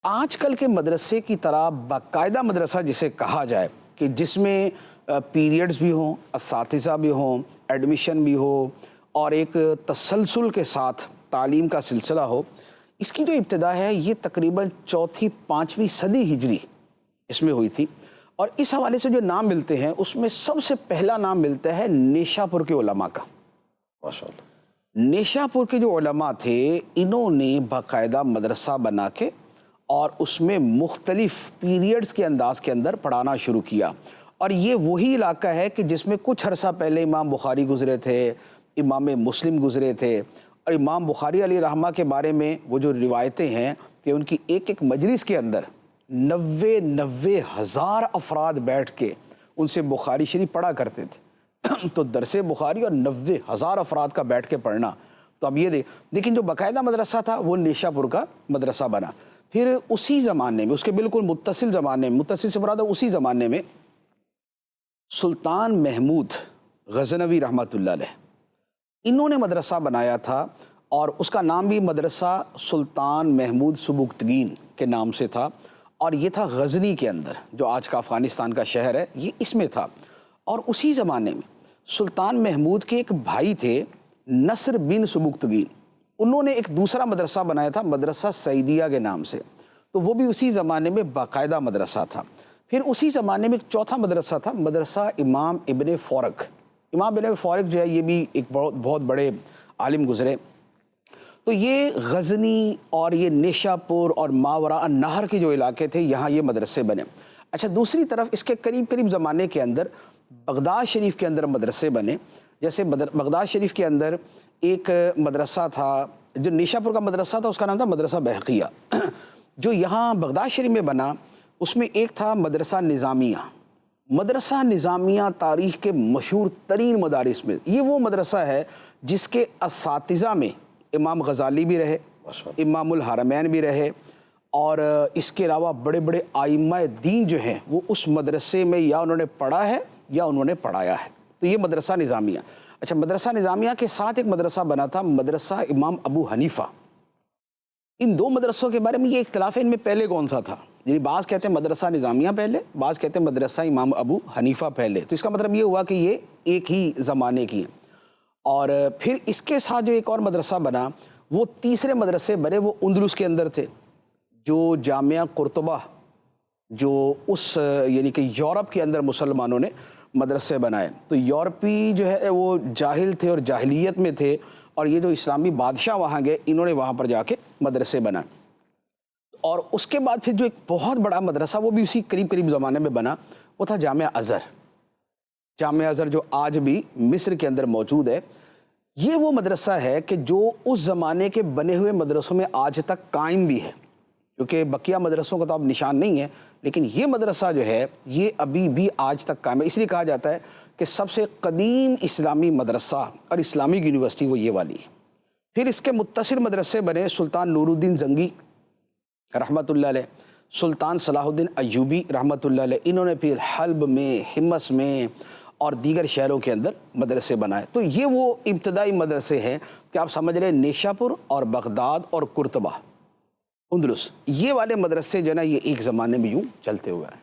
آج کل کے مدرسے کی طرح باقاعدہ مدرسہ جسے کہا جائے کہ جس میں پیریڈز بھی ہوں، اساتذہ بھی ہوں، ایڈمیشن بھی ہو اور ایک تسلسل کے ساتھ تعلیم کا سلسلہ ہو، اس کی جو ابتدا ہے یہ تقریباً چوتھی پانچویں صدی ہجری اس میں ہوئی تھی۔ اور اس حوالے سے جو نام ملتے ہیں اس میں سب سے پہلا نام ملتا ہے نیشا پور کے علماء کا۔ ماشاءاللہ۔ نیشا پور کے جو علماء تھے انہوں نے باقاعدہ مدرسہ بنا کے اور اس میں مختلف پیریڈز کے انداز کے اندر پڑھانا شروع کیا۔ اور یہ وہی علاقہ ہے کہ جس میں کچھ عرصہ پہلے امام بخاری گزرے تھے، امام مسلم گزرے تھے، اور امام بخاری علیہ رحمہ کے بارے میں وہ جو روایتیں ہیں کہ ان کی ایک ایک مجلس کے اندر 90 ہزار افراد بیٹھ کے ان سے بخاری شریف پڑھا کرتے تھے۔ تو درس بخاری اور 90 ہزار افراد کا بیٹھ کے پڑھنا، تو اب یہ لیکن جو باقاعدہ مدرسہ تھا وہ نیشا پور کا مدرسہ بنا۔ پھر اسی زمانے میں، اس کے بالکل متصل زمانے میں، متصل سے مراد اسی زمانے میں سلطان محمود غزنوی رحمۃ اللہ علیہ انہوں نے مدرسہ بنایا تھا، اور اس کا نام بھی مدرسہ سلطان محمود سبکتگین کے نام سے تھا، اور یہ تھا غزنی کے اندر جو آج کا افغانستان کا شہر ہے، یہ اس میں تھا۔ اور اسی زمانے میں سلطان محمود کے ایک بھائی تھے نصر بن سبکتگین، انہوں نے ایک دوسرا مدرسہ بنایا تھا مدرسہ سعیدیہ کے نام سے، تو وہ بھی اسی زمانے میں باقاعدہ مدرسہ تھا۔ پھر اسی زمانے میں ایک چوتھا مدرسہ تھا، مدرسہ امام ابن فورک۔ امام ابن فورک جو ہے یہ بھی ایک بہت بڑے عالم گزرے۔ تو یہ غزنی اور یہ نیشا پور اور ماوراء النہر کے جو علاقے تھے یہاں یہ مدرسے بنے۔ اچھا، دوسری طرف اس کے قریب زمانے کے اندر بغداد شریف کے اندر مدرسے بنے۔ جیسے بغداد شریف کے اندر ایک مدرسہ تھا، جو نیشا پور کا مدرسہ تھا اس کا نام تھا مدرسہ بہقیہ۔ جو یہاں بغداد شریف میں بنا اس میں ایک تھا مدرسہ نظامیہ۔ مدرسہ نظامیہ تاریخ کے مشہور ترین مدارس میں یہ وہ مدرسہ ہے جس کے اساتذہ میں امام غزالی بھی رہے، امام الحرمین بھی رہے، اور اس کے علاوہ بڑے بڑے ائمہ دین جو ہیں وہ اس مدرسے میں یا انہوں نے پڑھا ہے یا انہوں نے پڑھایا ہے۔ تو یہ مدرسہ نظامیہ۔ اچھا، مدرسہ نظامیہ کے ساتھ ایک مدرسہ بنا تھا مدرسہ امام ابو حنیفہ۔ ان دو مدرسوں کے بارے میں یہ اختلاف ہے ان میں پہلے کون سا تھا، یعنی بعض کہتے ہیں مدرسہ نظامیہ پہلے، بعض کہتے ہیں مدرسہ امام ابو حنیفہ پہلے۔ تو اس کا مطلب یہ ہوا کہ یہ ایک ہی زمانے کی ہیں۔ اور پھر اس کے ساتھ جو ایک اور مدرسہ بنا وہ تیسرے مدرسے بنے، وہ اندلس کے اندر تھے، جو جامعہ قرطبہ، جو اس یعنی کہ یورپ کے اندر مسلمانوں نے مدرسے بنائے۔ تو یورپی جو ہے وہ جاہل تھے اور جاہلیت میں تھے، اور یہ جو اسلامی بادشاہ وہاں گئے انہوں نے وہاں پر جا کے مدرسے بنائے۔ اور اس کے بعد پھر جو ایک بہت بڑا مدرسہ وہ بھی اسی قریب زمانے میں بنا وہ تھا جامعہ ازہر۔ جامعہ ازہر جو آج بھی مصر کے اندر موجود ہے، یہ وہ مدرسہ ہے کہ جو اس زمانے کے بنے ہوئے مدرسوں میں آج تک قائم بھی ہے، کیونکہ بقیہ مدرسوں کا تو اب نشان نہیں ہے، لیکن یہ مدرسہ جو ہے یہ ابھی بھی آج تک قائم ہے۔ اس لیے کہا جاتا ہے کہ سب سے قدیم اسلامی مدرسہ اور اسلامک یونیورسٹی وہ یہ والی ہے۔ پھر اس کے متصل مدرسے بنے سلطان نور الدین زنگی رحمۃ اللہ علیہ، سلطان صلاح الدین ایوبی رحمۃ اللہ علیہ، انہوں نے پھر حلب میں، حمص میں اور دیگر شہروں کے اندر مدرسے بنائے۔ تو یہ وہ ابتدائی مدرسے ہیں کہ آپ سمجھ رہے ہیں نیشا پور اور بغداد اور قرطبہ، اندلس، یہ والے مدرسے جو ہے نا یہ ایک زمانے میں یوں چلتے ہوئے ہیں۔